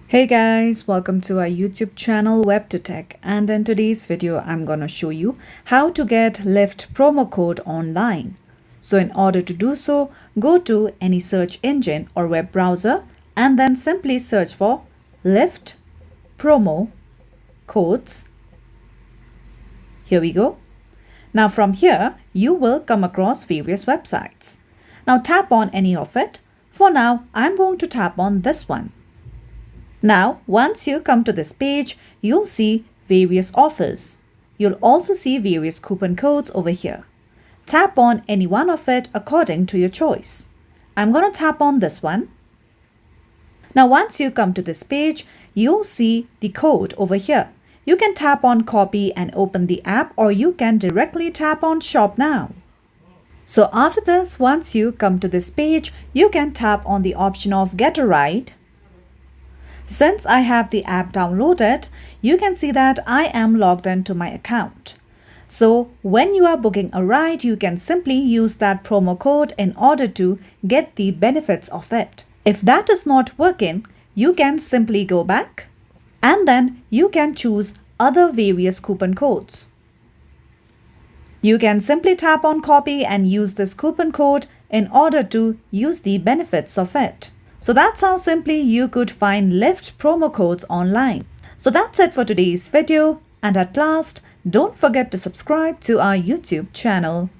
Hey guys, welcome to our YouTube channel WebToTech, and in today's video I'm going to show you how to get Lyft promo code online. So in order to do so, go to any search engine or web browser and then simply search for Lyft promo codes. Here we go. Now from here you will come across various websites. Now tap on any of it. For now I'm going to tap on this one. Now, once you come to this page, you'll see various offers. You'll also see various coupon codes over here. Tap on any one of it according to your choice. I'm going to tap on this one. Now, once you come to this page, you'll see the code over here. You can tap on copy and open the app, or you can directly tap on shop now. So after this, once you come to this page, you can tap on the option of get a ride. Since I have the app downloaded, you can see that I am logged into my account. So when you are booking a ride, you can simply use that promo code in order to get the benefits of it. If that is not working, you can simply go back and then you can choose other various coupon codes. You can simply tap on copy and use this coupon code in order to use the benefits of it. So that's how simply you could find Lyft promo codes online. So that's it for today's video, and at last, don't forget to subscribe to our YouTube channel.